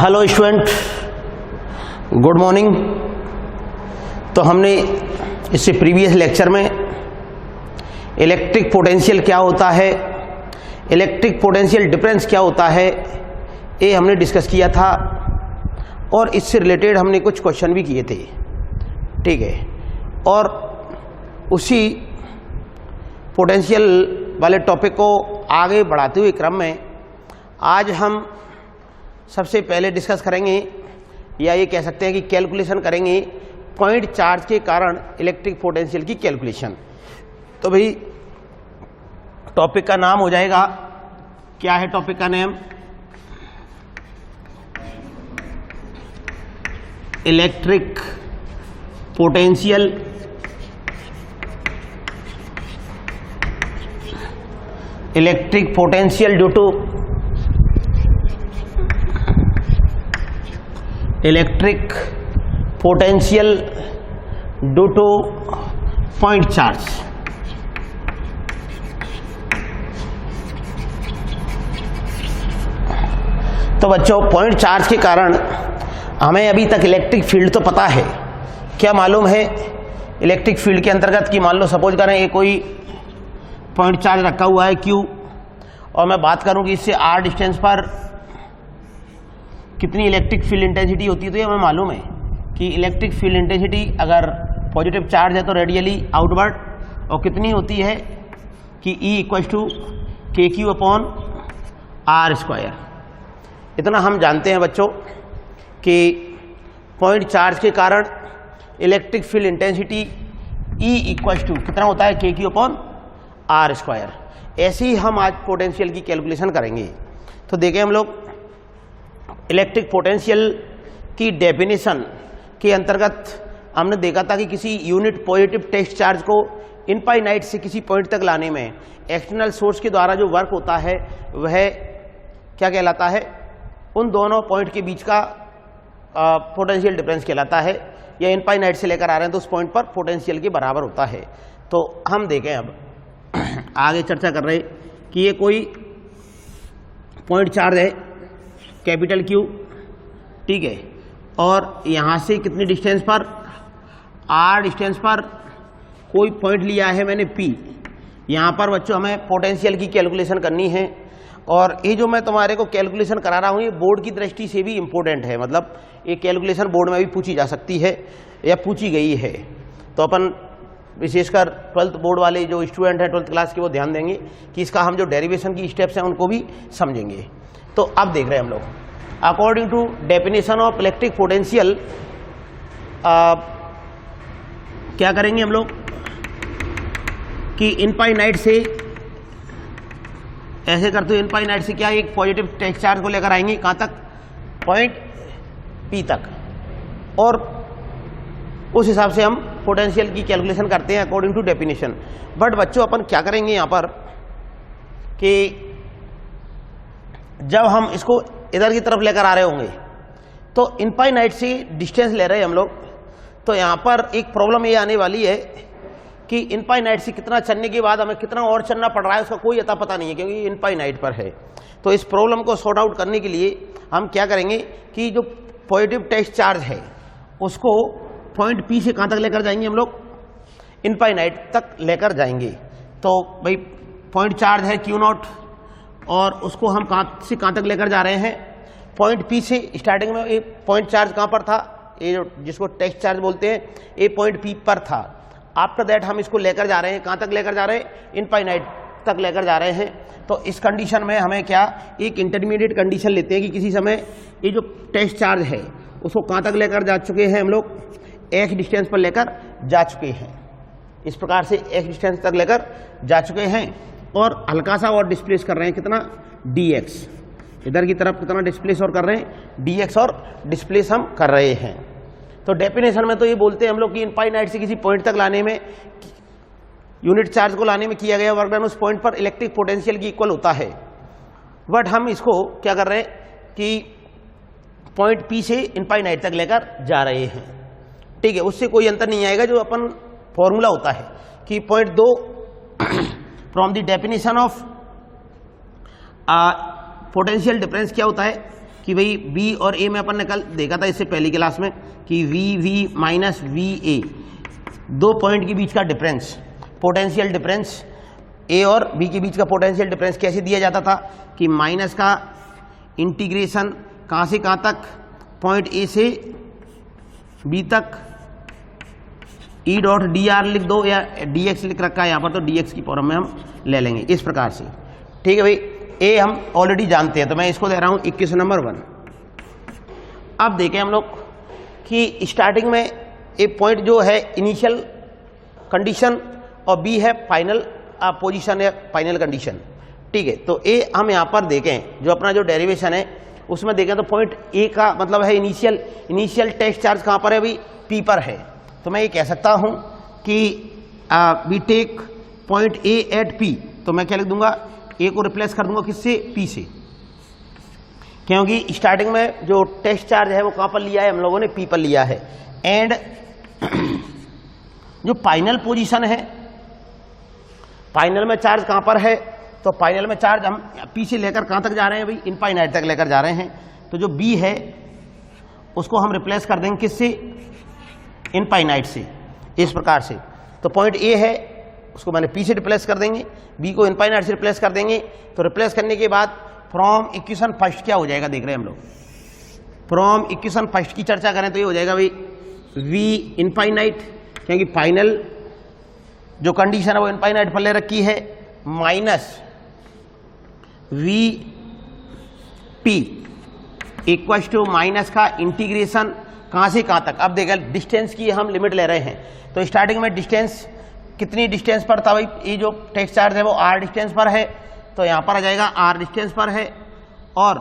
Hello student, good morning. तो हमने इससे प्रीवियस लेक्चर में इलेक्ट्रिक पोटेंशियल क्या होता है, इलेक्ट्रिक पोटेंशियल डिफरेंस क्या होता है, ये हमने डिस्कस किया था और इससे रिलेटेड हमने कुछ क्वेश्चन भी किए थे। ठीक है, और उसी पोटेंशियल वाले टॉपिक को आगे बढ़ाते हुए क्रम में आज हम सबसे पहले डिस्कस करेंगे, या ये कह सकते हैं कि कैलकुलेशन करेंगे पॉइंट चार्ज के कारण इलेक्ट्रिक पोटेंशियल की कैलकुलेशन। तो भाई टॉपिक का नाम हो जाएगा, क्या है टॉपिक का name? Electric potential due to electric potential due to point charge. तो बच्चों, पॉइंट चार्ज के कारण हमें अभी तक इलेक्ट्रिक फील्ड तो पता है। क्या मालूम है इलेक्ट्रिक फील्ड के अंतर्गत कि मान लो सपोज करें ये कोई पॉइंट चार्ज रखा हुआ है Q, और मैं बात करूं कि इससे r डिस्टेंस पर कितनी इलेक्ट्रिक फील्ड इंटेंसिटी होती है। तो ये हमें मालूम है कि इलेक्ट्रिक फील्ड इंटेंसिटी अगर पॉजिटिव चार्ज है तो रेडियली आउटवर्ड, और कितनी होती है कि E इक्वल टू KQ/r²। इतना हम जानते हैं बच्चों कि पॉइंट चार्ज के कारण electric field intensity E equal to कितना होता है, KQ/r²। ऐसे ही हम आज पोटेंशियल की कैलकुलेशन करेंगे। तो देखें हम लोग इलेक्ट्रिक पोटेंशियल की डेफिनेशन के अंतर्गत हमने देखा था कि किसी यूनिट पॉजिटिव टेस्ट चार्ज को इनफाइनाइट से किसी पॉइंट तक लाने में एक्सटर्नल सोर्स के द्वारा जो वर्क होता है वह क्या कहलाता है, उन दोनों पॉइंट के बीच का पोटेंशियल डिफरेंस कहलाता है। या इनफाइनाइट से लेकर आ रहे हैं तो उस पॉइंट पर पोटेंशियल के बराबर होता है। तो हम देखें, अब आगे चर्चा कर रहे कि ये कोई पॉइंट चार्ज है कैपिटल Q, ठीक है, और यहाँ से कितनी डिस्टेंस पर, r डिस्टेंस पर कोई पॉइंट लिया है मैंने P। यहाँ पर बच्चों हमें पोटेंशियल की कैलकुलेशन करनी है, और ये जो मैं तुम्हारे को कैलकुलेशन करा रहा हूँ ये बोर्ड की दृष्टि से भी इम्पोर्टेंट है। मतलब ये कैलकुलेशन बोर्ड में भी पूछी जा सकती है या पूछी गई है। तो अपन विशेषकर 12th बोर्ड वाले जो स्टूडेंट हैं 12th क्लास के, वो ध्यान देंगे कि इसका हम जो डेरिवेशन की स्टेप्स हैं उनको भी समझेंगे। तो अब देख रहे हैं हम लोग, according to definition of electric potential क्या करेंगे हम लोग कि इनफाइनाइट से ऐसे करते हुए इनफाइनाइट से क्या एक पॉजिटिव टेस्ट चार्ज को लेकर आएंगे कहाँ तक, पॉइंट P तक, और उस हिसाब से हम पोटेंशियल की कैलकुलेशन करते हैं अकॉर्डिंग टू डेफिनेशन। बट बच्चों अपन क्या करेंगे यहाँ पर कि जब हम इसको इधर की तरफ लेकर आ रहे होंगे तो इनफाइनाइट से डिस्टेंस ले रहे हैं हम लोग, तो यहाँ पर एक प्रॉब्लम ये आने वाली है कि इनफाइनाइट से कितना चलने के बाद हमें कितना और चलना पड़ रहा है उसका कोई अता पता नहीं है, क्योंकि इनफाइनाइट पर है। तो इस प्रॉब्लम को सॉर्ट आउट करने के लिए हम क्या करेंगे कि जो पॉजिटिव टेस्ट चार्ज है उसको पॉइंट P से कहाँ तक लेकर जाएंगे हम लोग, इनफाइनाइट तक लेकर जाएंगे। तो भाई पॉइंट चार्ज है Q0, और उसको हम कहाँ से कहाँ तक लेकर जा रहे हैं, पॉइंट P से। स्टार्टिंग में ये पॉइंट चार्ज कहाँ पर था, ये जो जिसको टेस्ट चार्ज बोलते हैं, ये पॉइंट P पर था। आफ्टर दैट हम इसको लेकर जा रहे हैं, कहाँ तक लेकर जा रहे हैं, इनफाइनाइट तक लेकर जा रहे हैं। तो इस कंडीशन में हमें क्या, एक इंटरमीडिएट कंडीशन लेते हैं कि किसी समय ये जो टेस्ट चार्ज है उसको कहाँ तक लेकर जा चुके हैं हम लोग, x डिस्टेंस पर लेकर जा चुके हैं। इस प्रकार से x डिस्टेंस तक लेकर जा चुके हैं, और हल्का सा और डिस्प्लेस कर रहे हैं, कितना, dx। इधर की तरफ कितना डिस्प्लेस और कर रहे हैं, dx, और डिस्प्लेस हम कर रहे हैं। तो डेफिनेशन में तो ये बोलते हैं हम लोग कि इनफाइनाइट से किसी पॉइंट तक लाने में, यूनिट चार्ज को लाने में किया गया वर्क डन उस पॉइंट पर इलेक्ट्रिक पोटेंशियल की इक्वल होता है। बट हम इसको क्या कर रहे हैं कि पॉइंट P से इनफाइनाइट तक लेकर जा रहे हैं, ठीक है। उससे कोई अंतर नहीं आएगा। जो अपन फॉर्मूला होता है कि point 2 from the definition of potential difference क्या होता है कि भाई बी और ए में अपन ने कल देखा था इससे पहली क्लास में कि V V minus V A, दो पॉइंट के बीच का डिफरेंस, पोटेंशियल डिफरेंस, ए और बी के बीच का पोटेंशियल डिफरेंस कैसे दिया जाता था कि माइनस का इंटीग्रेशन कहाँ से कहाँ तक, पॉइंट ए से बी तक, ई डॉट डी आर लिख दो या डी एक्स लिख रखा है यहाँ पर, तो डी एक्स की फॉर्म में हम ले लेंगे इस प्रकार से। ठीक है भाई, ए हम ऑलरेडी जानते हैं तो मैं इसको दे रहा हूँ 21 नंबर 1। अब देखें हम लोग कि स्टार्टिंग में ए पॉइंट जो है इनिशियल कंडीशन और बी है फाइनल पोजीशन या फाइनल कंडीशन। ठीक है, तो ए हम यहाँ पर देखें जो अपना जो डेरिवेशन है उसमें देखें तो पॉइंट ए का मतलब है इनिशियल टेस्ट चार्ज कहाँ पर है अभी, पी पर है। तो मैं ये कह सकता हूँ कि we take point A at P, तो मैं क्या लिख दूंगा, ए को रिप्लेस कर दूंगा किससे, पी से, क्योंकि स्टार्टिंग में जो टेस्ट चार्ज है वो कहाँ पर लिया है हम लोगों ने, पी पर लिया है। एंड जो फाइनल पोजीशन है, फाइनल में चार्ज कहाँ पर है, तो फाइनल में चार्ज हम पी से लेकर कहाँ तक जा रहे हैं भाई, इनफाइनाइट तक लेकर जा रहे हैं। तो जो बी है उसको हम रिप्लेस कर देंगे किससे, इनफाइनाइट से, इस प्रकार से। तो पॉइंट ए है उसको मैंने पी से रिप्लेस कर देंगे, बी को इनफाइनाइट से रिप्लेस कर देंगे। तो रिप्लेस करने के बाद फ्रॉम इक्वेशन फर्स्ट क्या हो जाएगा देख रहे हैं हम लोग, फ्रॉम इक्वेशन फर्स्ट की चर्चा करें तो ये हो जाएगा भाई वी इनफाइनाइट, क्योंकि फाइनल जो कंडीशन है वो इनफाइनाइट पर ले रखी है, minus V P equals to minus का इंटीग्रेशन कहाँ से कहाँ तक। अब देखा डिस्टेंस की हम लिमिट ले रहे हैं, तो स्टार्टिंग में डिस्टेंस कितनी डिस्टेंस पर था भाई, ये जो टेस्ट चार्ज है वो आर डिस्टेंस पर है, तो यहाँ पर आ जाएगा आर डिस्टेंस पर है, और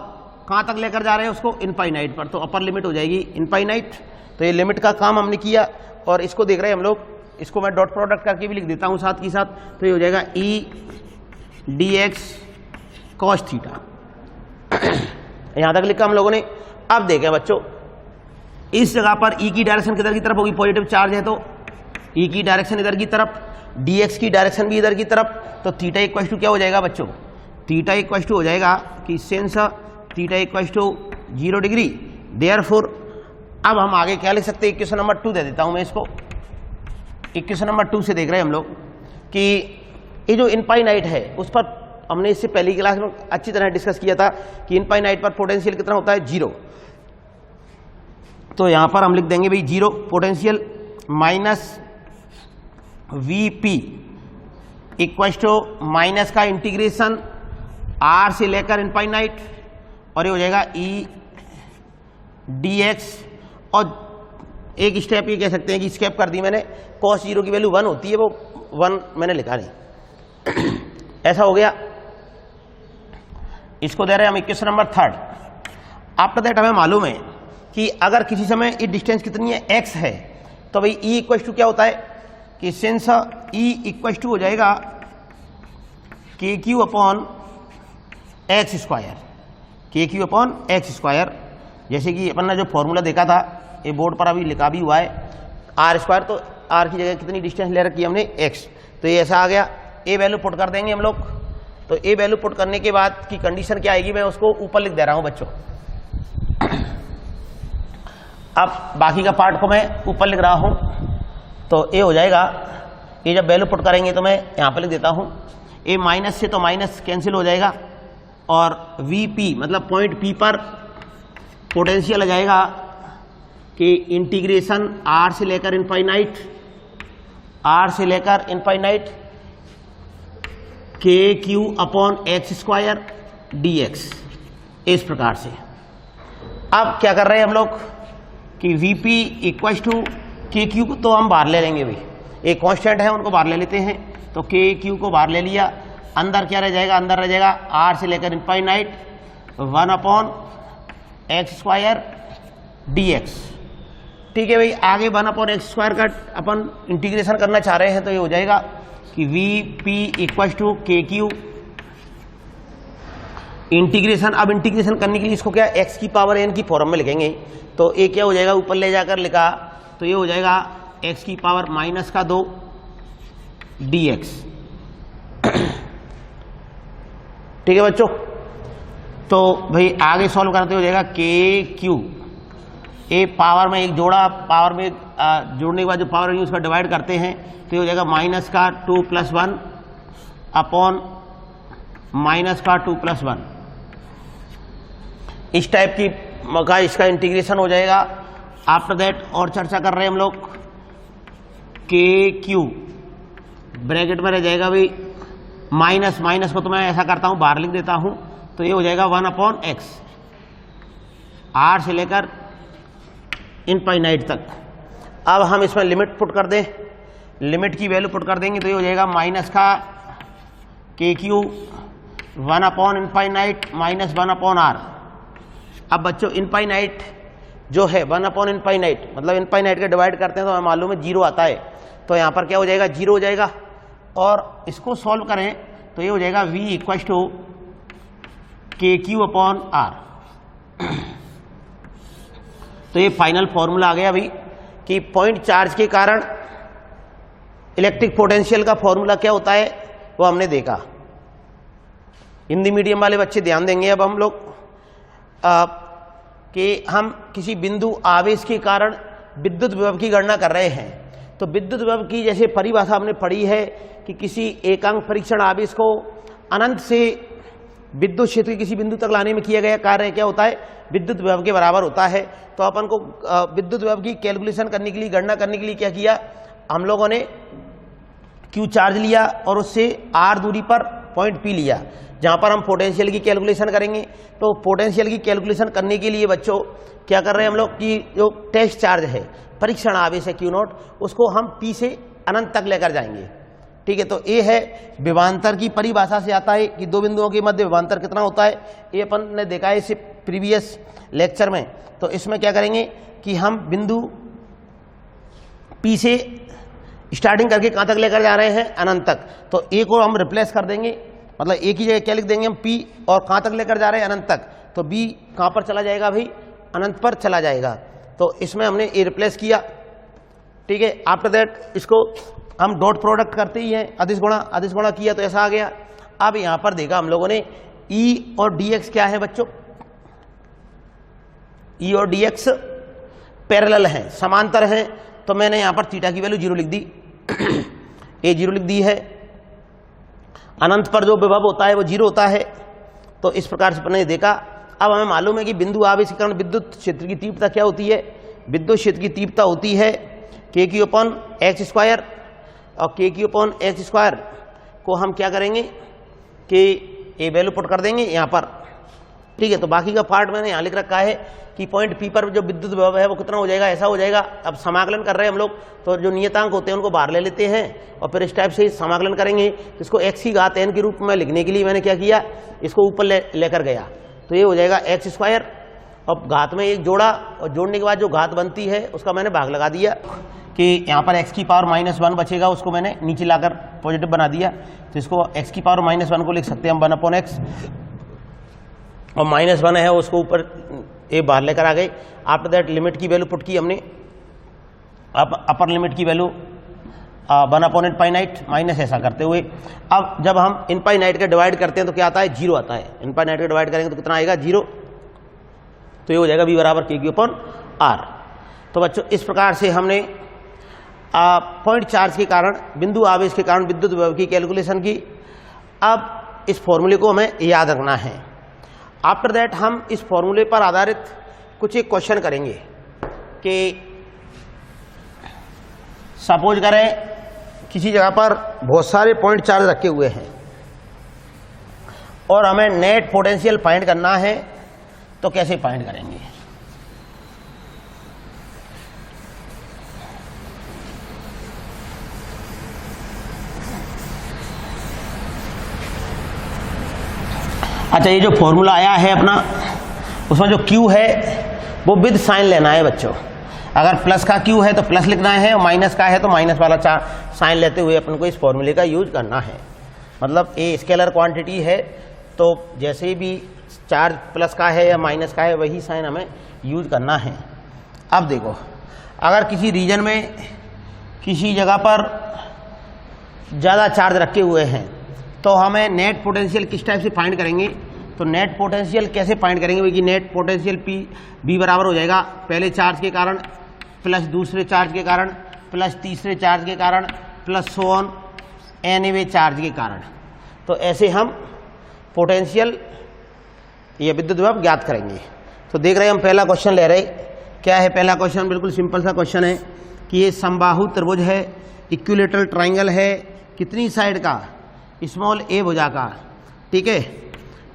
कहाँ तक लेकर जा रहे हैं उसको, इनफाइनाइट पर, तो अपर लिमिट हो जाएगी इनफाइनाइट। तो ये लिमिट का काम हमने किया और इसको देख रहे हैं हम लोग, इसको मैं डॉट प्रोडक्ट करके भी लिख देता हूँ साथ ही साथ, तो ये हो जाएगा E D x cos theta, यहाँ तक लिखा हम लोगों ने। अब देखें बच्चों, इस जगह पर ई की डायरेक्शन किधर की तरफ होगी, पॉजिटिव चार्ज है तो ई की डायरेक्शन इधर की तरफ, डी एक्स की डायरेक्शन भी इधर की तरफ, तो थीटा इक्वल टू क्या हो जाएगा बच्चों, थीटा इक्वल टू हो जाएगा कि since theta equal to 0 degree. Therefore अब हम आगे क्या लिख सकते हैं, इक्वेशन नंबर 2 दे देता हूं मैं इसको। इक्वेशन नंबर 2 से देख रहे हैं हम लोग कि ये जो इनफाइनाइट है उस पर हमने इससे पहली क्लास में अच्छी तरह डिस्कस किया था कि इनफाइनाइट पर पोटेंशियल कितना होता है, 0। तो यहां पर हम लिख देंगे भाई 0 potential minus V P equal to minus का इंटीग्रेशन आर से लेकर इनफाइनाइट, और ये हो जाएगा ई डी एक्स, और एक स्टेप ये कह सकते हैं कि स्केप कर दी मैंने, cos 0 की वैल्यू 1 होती है, वो 1 मैंने लिखा नहीं ऐसा हो गया। इसको दे रहे हैं हम इक्वेशन नंबर 3। आफ्टर दैट हमें मालूम है कि अगर किसी समय ये डिस्टेंस कितनी है, x है, तो भाई ई इक्वल टू क्या होता है कि सेंस ई इक्वल टू हो जाएगा के क्यू अपॉन एक्स स्क्वायर, के क्यू अपॉन एक्स स्क्वायर, जैसे कि अपन ने जो फॉर्मूला देखा था ये बोर्ड पर अभी लिखा भी हुआ है, आर स्क्वायर, तो आर की जगह कितनी डिस्टेंस ले रखी है हमने, एक्स, तो ये ऐसा आ गया। ए वैल्यू पुट कर देंगे हम लोग, तो ए वैल्यू पुट करने के बाद की कंडीशन क्या आएगी, मैं उसको ऊपर लिख दे रहा हूं बच्चों। अब बाकी का पार्ट को मैं ऊपर लिख रहा हूं, तो ए हो जाएगा, ये जब वैल्यू पुट करेंगे तो मैं यहां पर लिख देता हूं, ए माइनस से तो माइनस कैंसिल हो जाएगा, और वी पी मतलब पॉइंट पी पर पोटेंशियल आ जाएगा कि इंटीग्रेशन आर से लेकर इनफाइनाइट, आर से लेकर इनफाइनाइट के Q upon x square D x, इस प्रकार से। अब क्या कर रहे हैं हम लोग कि वी पी इक्वल टू के क्यू को तो हम बाहर ले लेंगे भाई, एक कांस्टेंट है उनको बाहर ले लेते हैं, तो के क्यू को बाहर ले लिया, अंदर क्या रह जाएगा, अंदर रह जाएगा आर से लेकर infinite 1 upon x square D x. ठीक है भाई, आगे 1 अपॉन एक्स स्क्वायर का अपन इंटीग्रेशन करना चाह रहे हैं, तो ये हो जाएगा कि वी पी इक्वल टू के क्यू इंटीग्रेशन। अब इंटीग्रेशन करने के लिए इसको क्या एक्स की पावर एन की फॉर्म में लिखेंगे, तो ये क्या हो जाएगा, ऊपर ले जाकर लिखा, तो ये हो जाएगा एक्स की पावर -2 डी एक्स। ठीक है बच्चों, तो भाई आगे सॉल्व करते हो जाएगा के क्यू, ए पावर में एक जोड़ा, पावर में जोड़ने के बाद जो पावर है उसका डिवाइड करते हैं तो ये हो जाएगा माइनस का 2 + 1 अपॉन माइनस का 2 + 1। इस टाइप की का इसका इंटीग्रेशन हो जाएगा। आफ्टर दैट और चर्चा कर रहे हैं हम लोग के क्यू, ब्रैकेट में रह जाएगा भाई माइनस, माइनस को तो मैं ऐसा करता हूं बाहर लिख देता हूं, तो ये हो जाएगा 1/x, r से लेकर इनफाइनाइट तक। अब हम इसमें लिमिट पुट कर दें, लिमिट की वैल्यू पुट कर देंगे तो ये हो जाएगा माइनस का के क्यू 1/इनफाइनाइट माइनस 1/r। अब बच्चों इनफाइनाइट जो है 1/इनफाइनाइट मतलब इनफाइनाइट के डिवाइड करते हैं तो हमें मालूम है 0 आता है, तो यहाँ पर क्या हो जाएगा 0 हो जाएगा। और इसको सॉल्व करें तो ये हो जाएगा v = KQ/r। तो ये फाइनल फॉर्मूला आ गया भाई कि पॉइंट चार्ज के कारण इलेक्ट्रिक पोटेंशियल का फॉर्मूला क्या होता है वो हमने देखा। हिंदी मीडियम वाले बच्चे ध्यान देंगे। अब हम लोग कि हम किसी बिंदु आवेश के कारण विद्युत विभव की गणना कर रहे हैं, तो विद्युत विभव की जैसे परिभाषा हमने पढ़ी है कि किसी एकांक परीक्षण आवेश को अनंत से विद्युत क्षेत्र किसी बिंदु तक लाने में किया गया कार्य क्या होता है, विद्युत विभव के बराबर होता है। तो अपन को विद्युत विभव की कैलकुलेशन करने के लिए, गणना करने के लिए क्या किया, हम लोगों ने क्यू चार्ज लिया और उससे r दूरी पर पॉइंट P लिया जहां पर हम पोटेंशियल की कैलकुलेशन करेंगे। तो पोटेंशियल की कैलकुलेशन करने के लिए बच्चों क्या कर रहे हैं हम लोग कि जो टेस्ट चार्ज है, परीक्षण आवेश है Q0, उसको हम P से अनंत तक लेकर जाएंगे। ठीक है, तो ये है विभवांतर की परिभाषा से आता है कि दो बिंदुओं के मध्य विभवांतर कितना होता है, ये अपन ने देखा है इसे प्रीवियस लेक्चर में। तो इसमें क्या करेंगे कि हम बिंदु P से स्टार्टिंग करके कहाँ तक लेकर जा रहे हैं, अनंत तक। तो ए को हम रिप्लेस कर देंगे, मतलब ए की जगह क्या लिख देंगे हम P, और कहाँ तक लेकर जा रहे हैं, अनंत तक। तो B कहाँ पर चला जाएगा भाई, अनंत पर चला जाएगा। तो इसमें हमने ए रिप्लेस किया। ठीक है, आफ्टर दैट इसको हम डॉट प्रोडक्ट करते ही हैं, अदिश गुणा किया तो ऐसा आ गया। अब यहां पर देखा हम लोगों ने E और dx क्या है बच्चों, E और dx पैरेलल हैं, समांतर हैं। तो मैंने यहां पर थीटा की वैल्यू 0 लिख दी, ए 0 लिख दी है। अनंत पर जो विभव होता है वो 0 होता है। तो इस प्रकार से मैंने देखा। अब हमें मालूम है कि बिंदु आवेश के कारण विद्युत क्षेत्र की तीव्रता क्या होती है, विद्युत क्षेत्र की तीव्रता होती है KQ/x², और KQ/x² को हम क्या करेंगे कि ए वैल्यू पुट कर देंगे यहाँ पर। ठीक है, तो बाकी का पार्ट मैंने यहाँ लिख रखा है कि पॉइंट P पर जो विद्युत विभव है वो कितना हो जाएगा, ऐसा हो जाएगा। अब समाकलन कर रहे हैं हम लोग, तो जो नियतांक होते हैं उनको बाहर ले लेते हैं और फिर इस टाइप से समाकलन करेंगे। इसको x⁴n के रूप में लिखने के लिए मैंने क्या किया, इसको ऊपर लेकर गया। तो ये हो जाएगा x², और घात में एक जोड़ा, और जोड़ने के बाद जो घात बनती है उसका मैंने भाग लगा दिया कि यहाँ पर x⁻−1 बचेगा, उसको मैंने नीचे लाकर पॉजिटिव बना दिया। तो इसको x⁻−1 को लिख सकते हैं हम 1/x, और -1 है उसको ऊपर ए बाहर लेकर आ गए। आफ्टर दैट लिमिट की वैल्यू पुट की हमने, अपर लिमिट की वैल्यू 1/इनफाइनाइट माइनस ऐसा करते हुए। अब जब हम इनफाइनाइट के डिवाइड करते हैं तो क्या आता है, 0 आता है। इनफाइनाइट के डिवाइड करेंगे तो कितना आएगा, 0। तो ये हो जाएगा V = KQ/r। तो बच्चों इस प्रकार से हमने पॉइंट चार्ज के कारण, बिंदु आवेश के कारण विद्युत विभव की कैलकुलेशन की। अब इस फॉर्मूले को हमें याद रखना है। आफ्टर दैट हम इस फॉर्मूले पर आधारित कुछ एक क्वेश्चन करेंगे कि सपोज करें किसी जगह पर बहुत सारे पॉइंट चार्ज रखे हुए हैं और हमें नेट पोटेंशियल फाइंड करना है, तो कैसे फाइंड करेंगे। अच्छा, ये जो फॉर्मूला आया है अपना, उसमें जो Q है वो विद साइन लेना है बच्चों। अगर प्लस का Q है तो प्लस लिखना है, और माइनस का है तो माइनस वाला साइन लेते हुए अपन को इस फॉर्मूले का यूज करना है। मतलब ये स्केलर क्वांटिटी है, तो जैसे भी चार्ज प्लस का है या माइनस का है वही साइन हमें यूज करना है। अब देखो, अगर किसी रीजन में किसी जगह पर ज़्यादा चार्ज रखे हुए हैं तो हमें नेट पोटेंशियल किस टाइप से फाइंड करेंगे। तो तो नेट पोटेंशियल कैसे फाइंड करेंगे भाई कि नेट पोटेंशियल पी बी बराबर हो जाएगा पहले चार्ज के कारण प्लस दूसरे चार्ज के कारण प्लस तीसरे चार्ज के कारण plus so on envy charge के कारण। तो ऐसे हम पोटेंशियल या विद्युत विभव ज्ञात करेंगे। तो देख रहे हैं हम पहला क्वेश्चन ले रहे, क्या है पहला क्वेश्चन, बिल्कुल सिंपल सा क्वेश्चन है कि ये समबाहु त्रिभुज है, इक्विलेटरल ट्राइंगल है, कितनी साइड का, स्मॉल ए भुजाकार, ठीक है,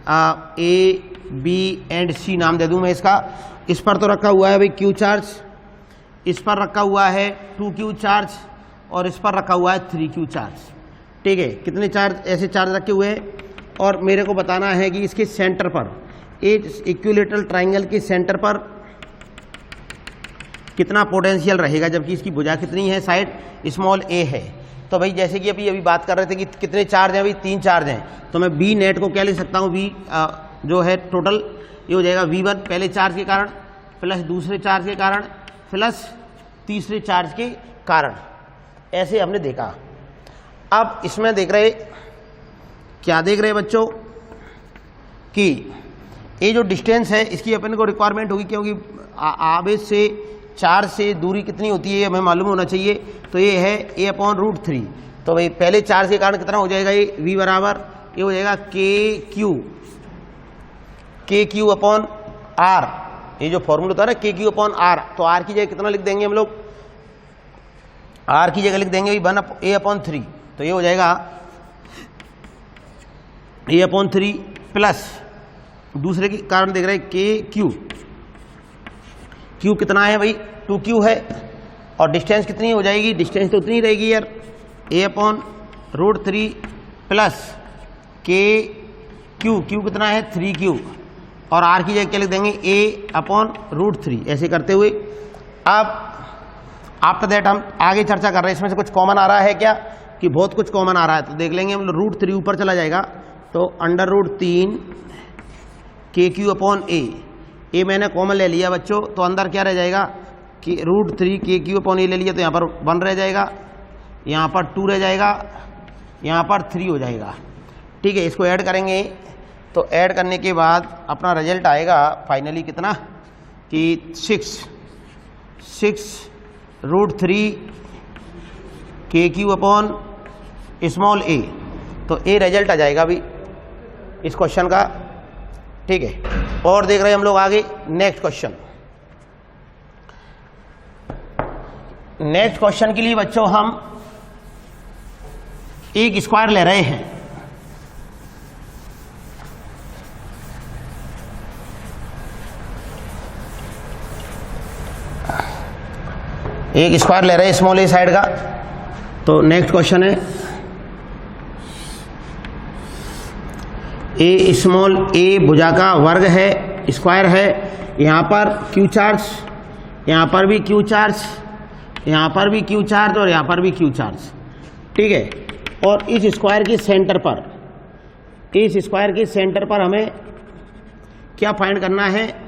ए बी एंड सी नाम दे दूं मैं इसका। इस पर तो रखा हुआ है भाई क्यू चार्ज, इस पर रखा हुआ है 2q चार्ज और इस पर रखा हुआ है 3q चार्ज, ठीक है। कितने चार्ज ऐसे चार्ज रखे हुए हैं और मेरे को बताना है कि इसके सेंटर पर, एक इक्विलेटरल ट्राइंगल के सेंटर पर कितना पोटेंशियल रहेगा, जबकि इसकी भुजा कितनी है, साइड स्मॉल ए है। तो भाई जैसे कि अभी बात कर रहे थे कि कितने चार्ज हैं, भाई 3 चार्ज हैं, तो मैं बी नेट को क्या लिख सकता हूँ, बी जो है टोटल ये हो जाएगा V1 पहले चार्ज के कारण प्लस दूसरे चार्ज के कारण प्लस तीसरे चार्ज के कारण। ऐसे हमने देखा। अब इसमें देख रहे, क्या देख रहे बच्चों कि ये जो डिस्टेंस है इसकी अपन को रिक्वायरमेंट होगी, क्योंकि आवेश से चार्ज से दूरी कितनी होती है हमें मालूम होना चाहिए। तो ये है a/√3। तो भाई पहले चार्ज के कारण कितना हो जाएगा, ये v बराबर ये हो जाएगा KQ अपॉन R, ये जो फॉर्मूला था ना KQ अपॉन R, तो R की जगह कितना लिख देंगे हम लोग, R की जगह लिख देंगे 1a/3। तो ये हो जाएगा a/3 प्लस दूसरे के कारण देख रहे KQ, Q कितना है भाई 2Q है, और डिस्टेंस कितनी हो जाएगी, डिस्टेंस तो उतनी रहेगी यार, a/√3 प्लस KQ, Q कितना है 3Q, और R की जगह क्या लिख देंगे a/√3। ऐसे करते हुए अब आफ्टर दैट हम आगे चर्चा कर रहे हैं, इसमें से कुछ कॉमन आ रहा है क्या, कि बहुत कुछ कॉमन आ रहा है। तो देख लेंगे हम, √3 ऊपर चला जाएगा तो √3 KQ अपॉन ए मैंने कॉमन ले लिया बच्चों, तो अंदर क्या रह जाएगा कि √3 KQ अपॉन ए ले लिया, तो यहाँ पर 1 रह जाएगा, यहाँ पर 2 रह जाएगा, यहाँ पर 3 हो जाएगा, ठीक है। इसको ऐड करेंगे तो ऐड करने के बाद अपना रिजल्ट आएगा फाइनली कितना, कि 6√3 KQ अपॉन स्मॉल ए। तो ए रिजल्ट आ जाएगा अभी इस क्वेश्चन का, ठीक है। और देख रहे हैं हम लोग आगे नेक्स्ट क्वेश्चन। नेक्स्ट क्वेश्चन के लिए बच्चों हम एक स्क्वायर ले रहे हैं। एक स्क्वायर ले रहे हैं स्मॉल ए साइड का। तो नेक्स्ट क्वेश्चन है, ए स्मॉल ए भुजा का वर्ग है, स्क्वायर है, यहाँ पर क्यू चार्ज, यहाँ पर भी क्यू चार्ज, यहाँ पर भी क्यू चार्ज और यहाँ पर भी क्यू चार्ज, ठीक है। और इस स्क्वायर के सेंटर पर, इस स्क्वायर के सेंटर पर हमें क्या फाइंड करना है,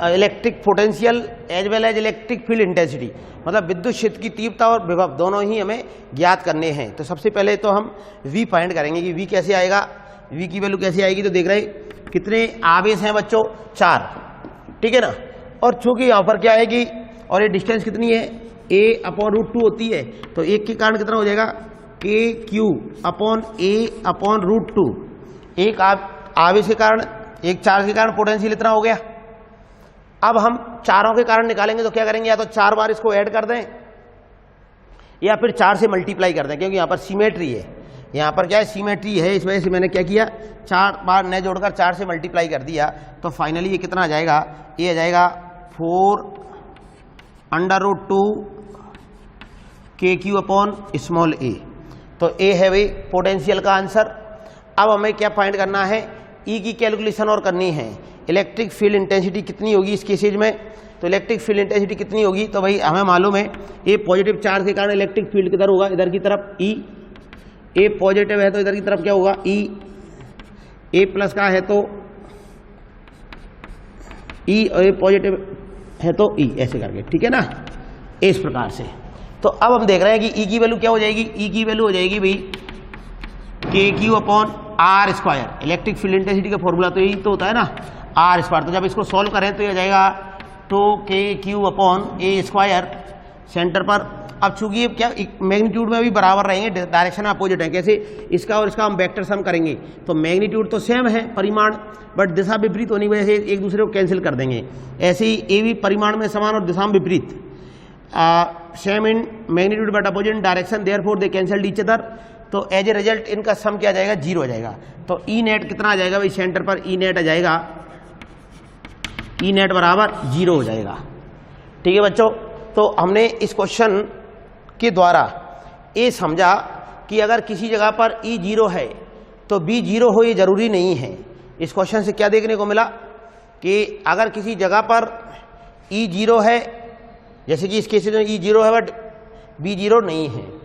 electric potential as well as electric field intensity, मतलब विद्युत क्षेत्र की तीव्रता और विभव दोनों ही हमें ज्ञात करने हैं। तो सबसे पहले तो हम V फाइंड करेंगे कि V कैसे आएगा, V की वैल्यू कैसे आएगी। तो देख रहे कितने आवेश हैं बच्चों, 4, ठीक है ना। और चूंकि यहाँ पर क्या आएगी, और ये डिस्टेंस कितनी है, a/√2 होती है, तो एक के कारण कितना हो जाएगा, KQ अपॉन a/√2। एक आवेश के कारण, एक चार्ज के कारण पोटेंशियल इतना हो गया। अब हम चारों के कारण निकालेंगे तो क्या करेंगे, या तो 4 बार इसको ऐड कर दें या फिर 4 से मल्टीप्लाई कर दें, क्योंकि यहाँ पर सिमेट्री है, यहाँ पर क्या है, सिमेट्री है, इस वजह से मैंने क्या किया, 4 बार न जोड़कर 4 से मल्टीप्लाई कर दिया। तो फाइनली ये कितना आ जाएगा, ये आ जाएगा 4√2 KQ अपॉन स्मॉल ए। तो ए है भाई पोटेंशियल का आंसर। अब हमें क्या फाइंड करना है, ई की कैलकुलेशन और करनी है। इलेक्ट्रिक फील्ड इंटेंसिटी कितनी होगी इस केसेज में, तो इलेक्ट्रिक फील्ड इंटेंसिटी कितनी होगी, तो भाई हमें मालूम है ए पॉजिटिव चार्ज के कारण इलेक्ट्रिक फील्ड किधर होगा, इधर की तरफ ई, ए पॉजिटिव है तो इधर की तरफ क्या होगा ई, ए प्लस का है तो ई, और ए पॉजिटिव है तो ई, ऐसे करके, ठीक है ना, इस प्रकार से। तो अब हम देख रहे हैं कि ई की वैल्यू क्या हो जाएगी, ई की वैल्यू हो जाएगी भाई KQ upon R square, electric field intensity का फॉर्मूला तो यही तो होता है ना, आर स्क्वायर। तो जब इसको सॉल्व करें तो ये जाएगा 2k³ सेंटर पर। अब चूंकि क्या मैग्नीट्यूड में भी बराबर रहेंगे, डायरेक्शन अपोजिट है, कैसे इसका और इसका हम वेक्टर सम करेंगे तो मैग्नीट्यूड तो सेम है परिमाण, बट दिशा विपरीत होने की वजह से एक दूसरे को कैंसिल कर देंगे। ऐसे ही ए भी परिमाण में समान और दिशा में विपरीत, same in magnitude but opposite in direction, therefore they cancelled each other. तो एज ए रिजल्ट इनका सम क्या जाएगा, 0 आ जाएगा। तो ई नेट कितना आ जाएगा भाई, सेंटर पर ई नेट आ जाएगा, ई नेट बराबर 0 हो जाएगा। ठीक है बच्चों, तो हमने इस क्वेश्चन के द्वारा ये समझा कि अगर किसी जगह पर ई 0 है तो बी 0 हो, ये जरूरी नहीं है। इस क्वेश्चन से क्या देखने को मिला कि अगर किसी जगह पर ई 0 है, जैसे कि इस केस में ई 0 है बट बी 0 नहीं है,